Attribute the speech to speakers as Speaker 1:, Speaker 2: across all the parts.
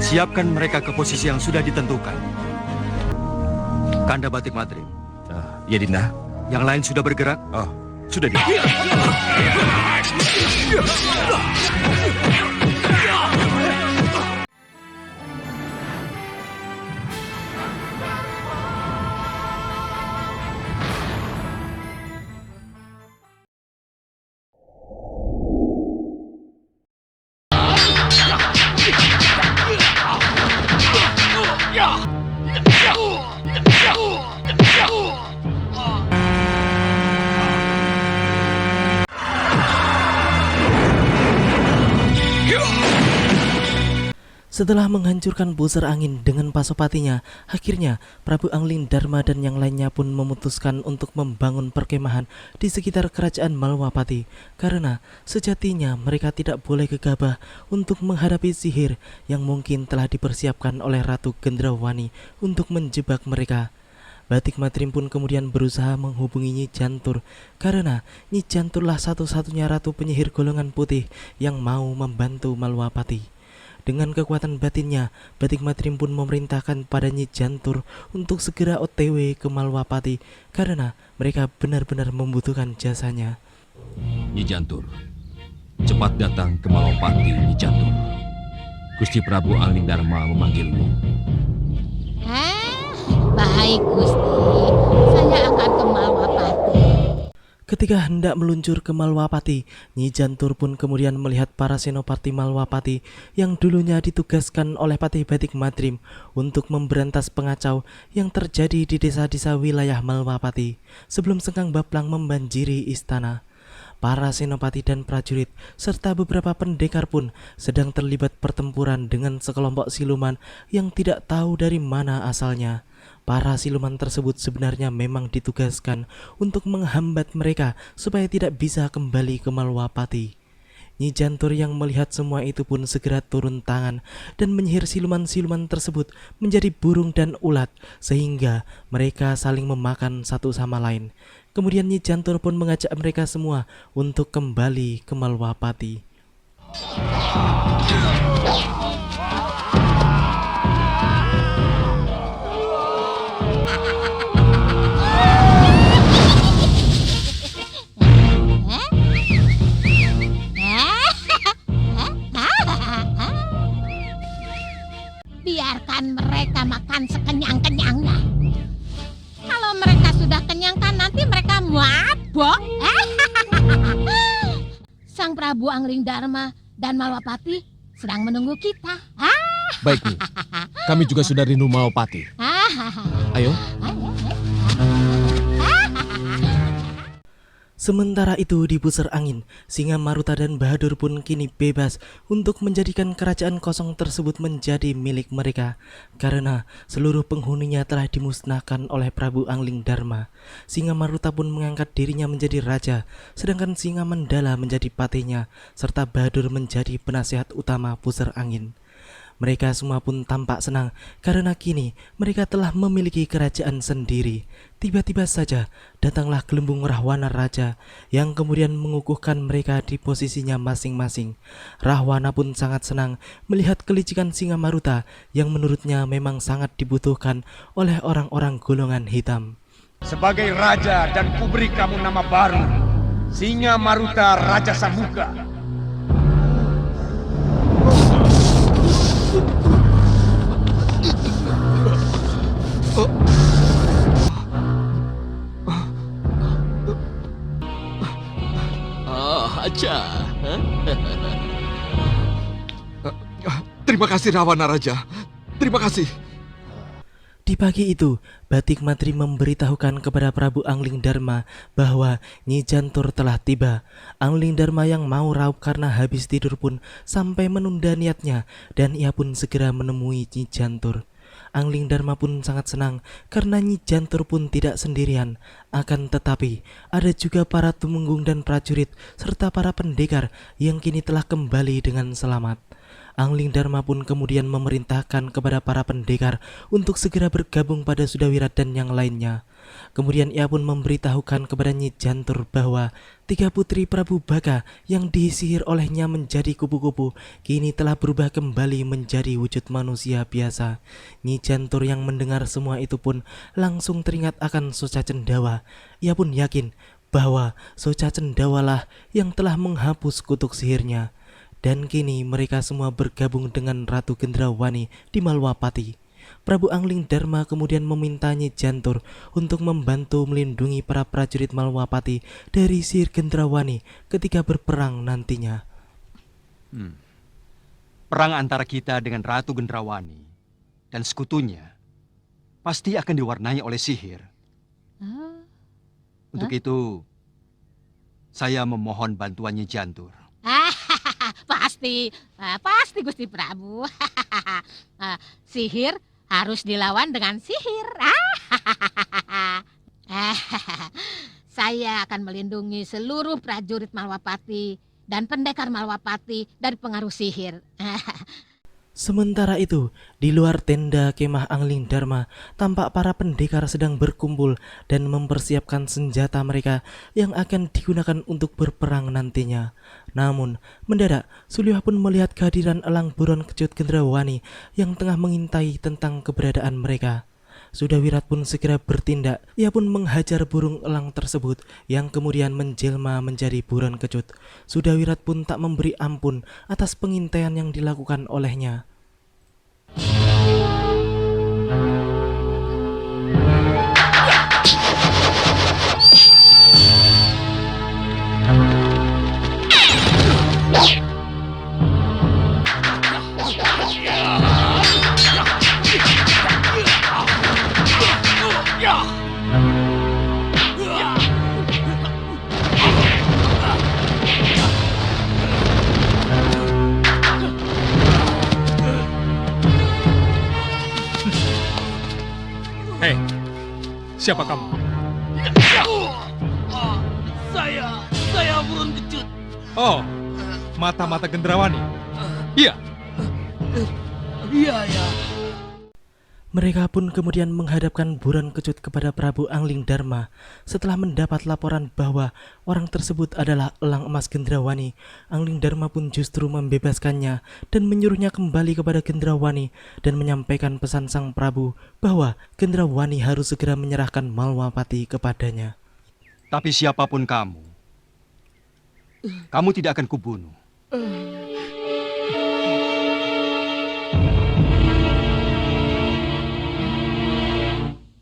Speaker 1: Siapkan mereka ke posisi yang sudah ditentukan. Kanda Batik Matrim.
Speaker 2: Ya, Dinda.
Speaker 1: Yang lain sudah bergerak?
Speaker 2: Oh, sudah, Dinda.
Speaker 3: Setelah menghancurkan pusar angin dengan pasopatinya, akhirnya Prabu Angling Darma dan yang lainnya pun memutuskan untuk membangun perkemahan di sekitar kerajaan Malwapati, karena sejatinya mereka tidak boleh gegabah untuk menghadapi sihir yang mungkin telah dipersiapkan oleh Ratu Gendrawani untuk menjebak mereka. Batik Matrim pun kemudian berusaha menghubungi Nyi Jantur, karena Nyi Janturlah satu-satunya ratu penyihir golongan putih yang mau membantu Malwapati. Dengan kekuatan batinnya, Batik Matrim pun memerintahkan pada Nyi Jantur untuk segera OTW ke Malwapati, karena mereka benar-benar membutuhkan jasanya.
Speaker 2: Nyi Jantur, cepat datang ke Malwapati, Nyi Jantur. Gusti Prabu Angling Darma memanggilmu.
Speaker 4: Baik Gusti, saya akan ke Malwapati.
Speaker 3: Ketika hendak meluncur ke Malwapati, Nyi Jantur pun kemudian melihat para senopati Malwapati yang dulunya ditugaskan oleh Patih Batik Matrim untuk memberantas pengacau yang terjadi di desa-desa wilayah Malwapati sebelum Sengkang Baplang membanjiri istana. Para senopati dan prajurit serta beberapa pendekar pun sedang terlibat pertempuran dengan sekelompok siluman yang tidak tahu dari mana asalnya. Para siluman tersebut sebenarnya memang ditugaskan untuk menghambat mereka supaya tidak bisa kembali ke Malwapati. Nyi Jantur yang melihat semua itu pun segera turun tangan dan menyihir siluman-siluman tersebut menjadi burung dan ulat sehingga mereka saling memakan satu sama lain. Kemudian Nyi Jantur pun mengajak mereka semua untuk kembali ke Malwapati.
Speaker 4: Biarkan mereka makan sekenyang-kenyangnya. Kalau mereka sudah kenyang kan nanti mereka mabok. Sang Prabu Angling Darma dan Malwapati sedang menunggu kita.
Speaker 2: Baik, Nyi. Kami juga sudah rindu Malwapati. Ayo.
Speaker 3: Sementara itu di pusar angin, Singa Maruta dan Bahadur pun kini bebas untuk menjadikan kerajaan kosong tersebut menjadi milik mereka, karena seluruh penghuninya telah dimusnahkan oleh Prabu Angling Darma. Singa Maruta pun mengangkat dirinya menjadi raja, sedangkan Singa Mandala menjadi patihnya, serta Bahadur menjadi penasihat utama pusar angin. Mereka semua pun tampak senang karena kini mereka telah memiliki kerajaan sendiri. Tiba-tiba saja datanglah gelembung Rahwana Raja yang kemudian mengukuhkan mereka di posisinya masing-masing. Rahwana pun sangat senang melihat kelicikan Singa Maruta yang menurutnya memang sangat dibutuhkan oleh orang-orang golongan hitam.
Speaker 5: Sebagai raja dan kuberi kamu nama baru, Singa Maruta Raja Sambuka.
Speaker 2: Aja. Terima kasih Rahwana Raja. Terima kasih.
Speaker 3: Di pagi itu, Batik Matri memberitahukan kepada Prabu Angling Darma bahwa Nyi Jantur telah tiba. Angling Darma yang mau raup karena habis tidur pun sampai menunda niatnya dan ia pun segera menemui Nyi Jantur. Angling Darma pun sangat senang karena Nyi Jantur pun tidak sendirian. Akan tetapi ada juga para tumenggung dan prajurit serta para pendekar yang kini telah kembali dengan selamat. Angling Dharma pun kemudian memerintahkan kepada para pendekar untuk segera bergabung pada Sudawirat dan yang lainnya. Kemudian ia pun memberitahukan kepada Nyi Jantur bahwa 3 putri Prabu Baka yang disihir olehnya menjadi kupu-kupu kini telah berubah kembali menjadi wujud manusia biasa. Nyi Jantur yang mendengar semua itu pun langsung teringat akan Soca Cendawa. Ia pun yakin bahwa Soca Cendawa lah yang telah menghapus kutuk sihirnya. Dan kini mereka semua bergabung dengan Ratu Gendrawani di Malwapati. Prabu Angling Dharma kemudian meminta Nyi Jantur untuk membantu melindungi para prajurit Malwapati dari sihir Gendrawani ketika berperang nantinya.
Speaker 1: Perang antara kita dengan Ratu Gendrawani dan sekutunya pasti akan diwarnai oleh sihir. Untuk itu, saya memohon bantuan Nyi Jantur.
Speaker 4: Pasti Gusti Prabu. Sihir harus dilawan dengan sihir. Saya akan melindungi seluruh prajurit Malwapati dan pendekar Malwapati dari pengaruh sihir.
Speaker 3: Sementara itu, di luar tenda kemah Angling Dharma, tampak para pendekar sedang berkumpul dan mempersiapkan senjata mereka yang akan digunakan untuk berperang nantinya. Namun, mendadak Sulihah pun melihat kehadiran elang buron kecut Gendrawani yang tengah mengintai tentang keberadaan mereka. Sudawirat pun segera bertindak. Ia pun menghajar burung elang tersebut yang kemudian menjelma menjadi buron kecut. Sudawirat pun tak memberi ampun atas pengintaian yang dilakukan olehnya.
Speaker 6: Hei, siapa kamu?
Speaker 7: Saya burung kecut.
Speaker 6: Oh, mata-mata Gendrawani. Iya.
Speaker 7: Iya, ya.
Speaker 3: Mereka pun kemudian menghadapkan buron kecut kepada Prabu Angling Dharma. Setelah mendapat laporan bahwa orang tersebut adalah elang emas Gendrawani, Angling Dharma pun justru membebaskannya dan menyuruhnya kembali kepada Gendrawani dan menyampaikan pesan sang Prabu bahwa Gendrawani harus segera menyerahkan Malwapati kepadanya.
Speaker 1: Tapi siapapun kamu tidak akan kubunuh.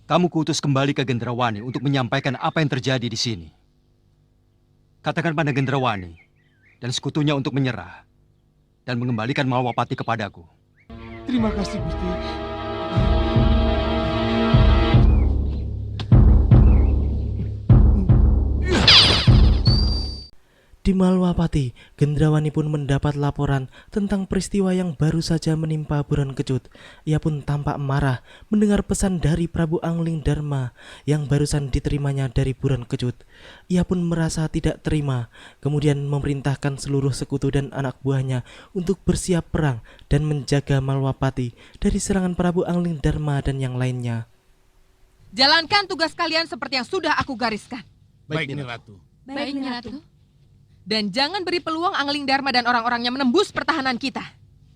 Speaker 1: Kamu kuutus kembali ke Gendrawani untuk menyampaikan apa yang terjadi di sini. Katakan pada Gendrawani dan sekutunya untuk menyerah dan mengembalikan Malwapati kepadaku.
Speaker 7: Terima kasih, Gusti.
Speaker 3: Di Malwapati, Gendrawani pun mendapat laporan tentang peristiwa yang baru saja menimpa buron kecut. Ia pun tampak marah mendengar pesan dari Prabu Angling Dharma yang barusan diterimanya dari buron kecut. Ia pun merasa tidak terima, kemudian memerintahkan seluruh sekutu dan anak buahnya untuk bersiap perang dan menjaga Malwapati dari serangan Prabu Angling Dharma dan yang lainnya.
Speaker 8: Jalankan tugas kalian seperti yang sudah aku gariskan.
Speaker 6: Baik, Nyi Ratu.
Speaker 4: Baik, Nyi Ratu.
Speaker 8: Dan jangan beri peluang Angling Dharma dan orang-orangnya menembus pertahanan kita.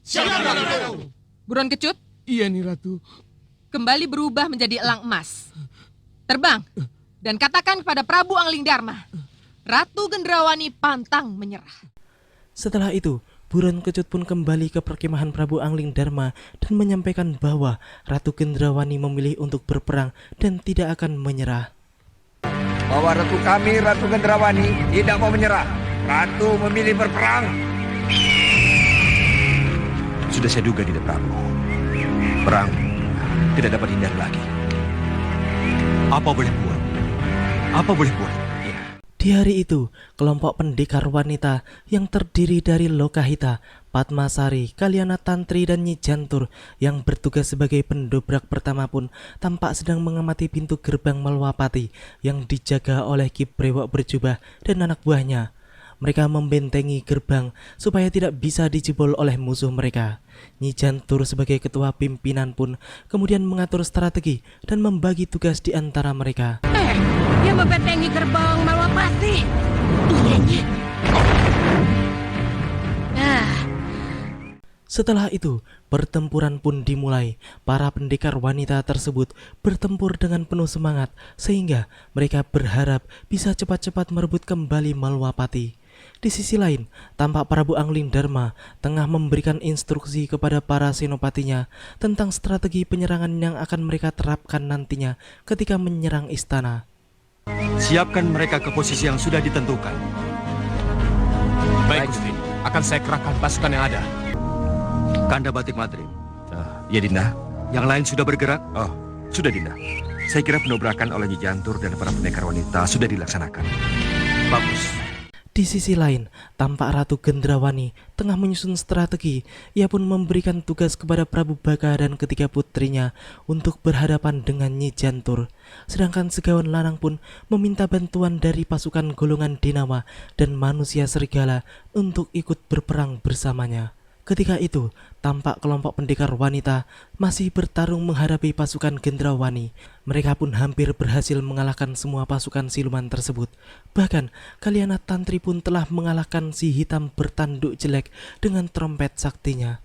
Speaker 7: Siap, Ratu.
Speaker 8: Buron kecut,
Speaker 7: Iya, Nyi Ratu.
Speaker 8: kembali berubah menjadi elang emas. Terbang dan katakan kepada Prabu Angling Dharma, Ratu Gendrawani pantang menyerah.
Speaker 3: Setelah itu, buron kecut pun kembali ke perkemahan Prabu Angling Dharma dan menyampaikan bahwa Ratu Gendrawani memilih untuk berperang dan tidak akan menyerah.
Speaker 5: Bahwa ratu kami, Ratu Gendrawani, tidak mau menyerah. Ratu memilih berperang.
Speaker 1: Sudah saya duga, Dinda Prabu. Perang tidak dapat hindari lagi. Apa boleh buat? Apa boleh buat? Ya.
Speaker 3: Di hari itu, kelompok pendekar wanita yang terdiri dari Lokahita, Padmasari, Kalyana Tantri, dan Nyi Jantur yang bertugas sebagai pendobrak pertama pun tampak sedang mengamati pintu gerbang Malwapati yang dijaga oleh Ki Brewok berjubah dan anak buahnya. mereka membentengi gerbang supaya tidak bisa dijebol oleh musuh mereka. Nyi Jantur sebagai ketua pimpinan pun kemudian mengatur strategi dan membagi tugas di antara mereka.
Speaker 4: Dia membentengi gerbang Malwapati. Iya, Nyi.
Speaker 3: Setelah itu, pertempuran pun dimulai. Para pendekar wanita tersebut bertempur dengan penuh semangat sehingga mereka berharap bisa cepat-cepat merebut kembali Malwapati. Di sisi lain, tampak Prabu Anglingdarma tengah memberikan instruksi kepada para senopatinya tentang strategi penyerangan yang akan mereka terapkan nantinya ketika menyerang istana.
Speaker 1: Siapkan mereka ke posisi yang sudah ditentukan.
Speaker 5: Baik, Gusti. Akan saya kerahkan pasukan yang ada.
Speaker 1: Kanda Batik Madrim,
Speaker 9: Ya Dinda.
Speaker 1: yang lain sudah bergerak?
Speaker 9: Oh, sudah Dinda. Saya kira pendobrakan oleh Nyi Jantur dan para pendekar wanita sudah dilaksanakan.
Speaker 1: Bagus.
Speaker 3: Di sisi lain, tampak Ratu Gendrawani tengah menyusun strategi. Ia pun memberikan tugas kepada Prabu Baka dan ketiga putrinya untuk berhadapan dengan Nyi Jantur. Sedangkan Segawan Lanang pun meminta bantuan dari pasukan golongan Denawa dan manusia serigala untuk ikut berperang bersamanya. Ketika itu, tampak kelompok pendekar wanita masih bertarung menghadapi pasukan Gendrawani. Mereka pun hampir berhasil mengalahkan semua pasukan siluman tersebut. Bahkan, Kaliana Tantri pun telah mengalahkan si hitam bertanduk jelek dengan trompet saktinya.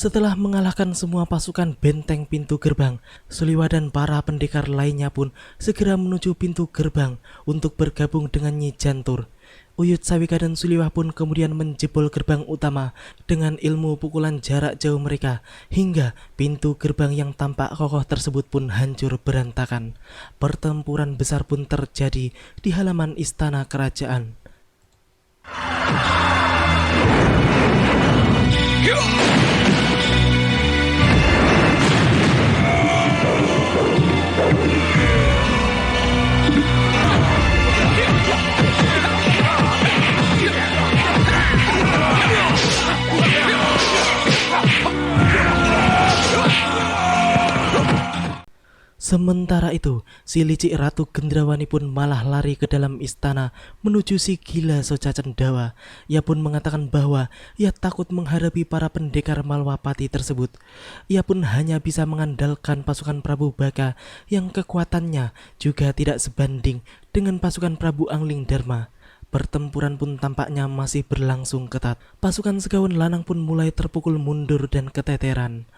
Speaker 3: Setelah mengalahkan semua pasukan benteng pintu gerbang, Suliwa dan para pendekar lainnya pun segera menuju pintu gerbang untuk bergabung dengan Nyi Jantur. Uyut Sawika dan Suliwa pun kemudian menjebol gerbang utama dengan ilmu pukulan jarak jauh mereka, hingga pintu gerbang yang tampak kokoh tersebut pun hancur berantakan. Pertempuran besar pun terjadi di halaman istana kerajaan. Sementara itu, si licik Ratu Gendrawani pun malah lari ke dalam istana menuju si gila Soca Cendawa. Ia pun mengatakan bahwa ia takut menghadapi para pendekar Malwapati tersebut. Ia pun hanya bisa mengandalkan pasukan Prabu Baka yang kekuatannya juga tidak sebanding dengan pasukan Prabu Anglingdarma. Pertempuran pun tampaknya masih berlangsung ketat. Pasukan Segawan Lanang pun mulai terpukul mundur dan keteteran.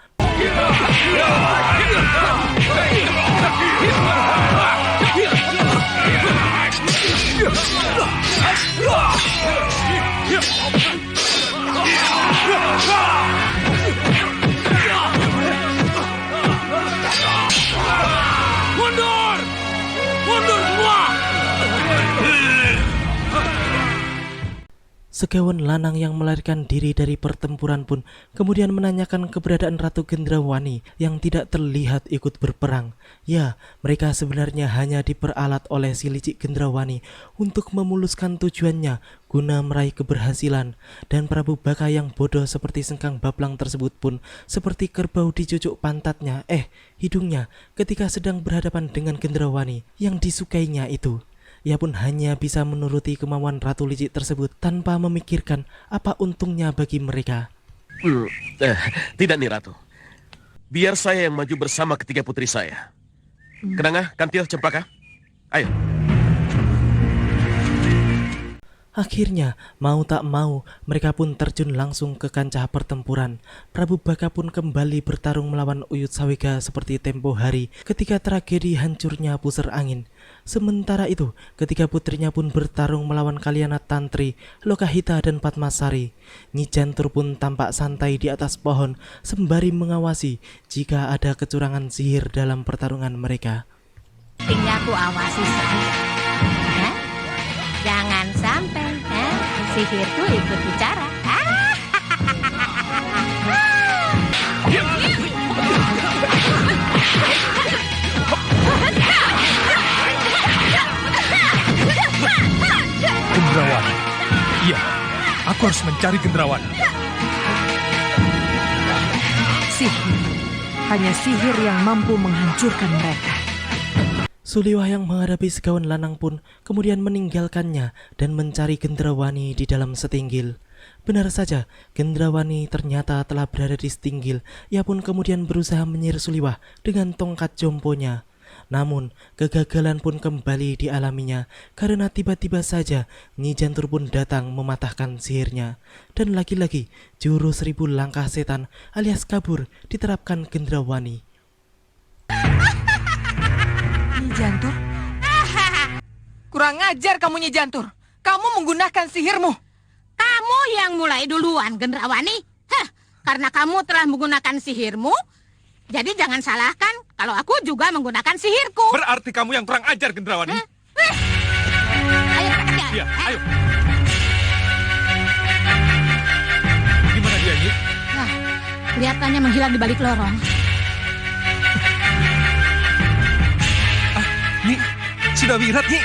Speaker 5: Mundur! Mundur semua!
Speaker 3: Segawan Lanang yang melarikan diri dari pertempuran pun kemudian menanyakan keberadaan Ratu Gendrawani yang tidak terlihat ikut berperang. Ya, mereka sebenarnya hanya diperalat oleh si licik Gendrawani untuk memuluskan tujuannya guna meraih keberhasilan. Dan Prabu Baka yang bodoh seperti sengkang bablang tersebut pun seperti kerbau dicucuk pantatnya, hidungnya ketika sedang berhadapan dengan Gendrawani yang disukainya itu. Ia pun hanya bisa menuruti kemauan Ratu Licik tersebut tanpa memikirkan apa untungnya bagi mereka.
Speaker 9: Tidak nih Ratu. Biar saya yang maju bersama ketiga putri saya. Kenanga, Kantil, Cempaka. Ayo.
Speaker 3: Akhirnya, mau tak mau, mereka pun terjun langsung ke kancah pertempuran. Prabu Baka pun kembali bertarung melawan Uyut Sawika seperti tempo hari ketika tragedi hancurnya pusar angin. Sementara itu, ketiga putrinya pun bertarung melawan Kaliana Tantri, Lokahita dan Padmasari. Nyi Jantur pun tampak santai di atas pohon sembari mengawasi jika ada kecurangan sihir dalam pertarungan mereka.
Speaker 4: Tinggal aku awasi saja. Hah? Jangan sampai sihirku ikut bicara.
Speaker 6: Aku harus mencari Gendrawani.
Speaker 10: Sihir. Hanya sihir yang mampu menghancurkan mereka.
Speaker 3: Suliwah yang menghadapi Segawan Lanang pun kemudian meninggalkannya dan mencari Gendrawani di dalam setinggil. Benar saja, Gendrawani ternyata telah berada di setinggil. Ia pun kemudian berusaha menyihir Suliwah dengan tongkat jomponya. Namun, kegagalan pun kembali dialaminya karena tiba-tiba saja Nyi Jantur pun datang mematahkan sihirnya. Dan lagi-lagi, jurus 1000 langkah setan alias kabur diterapkan Gendrawani.
Speaker 10: Nyi Jantur,
Speaker 8: Kurang ajar kamu, Nyi Jantur. Kamu menggunakan sihirmu.
Speaker 4: Kamu yang mulai duluan, Gendrawani. Karena kamu telah menggunakan sihirmu, jadi jangan salahkan kalau aku juga menggunakan sihirku.
Speaker 6: Berarti kamu yang kurang ajar, Gendrawani.
Speaker 4: Ayo kita kejar.
Speaker 6: Iya, ayo. Di mana dia, Nyi?
Speaker 4: Nah, kelihatannya menghilang di balik lorong.
Speaker 6: Nyi, sudah wirat, Nyi.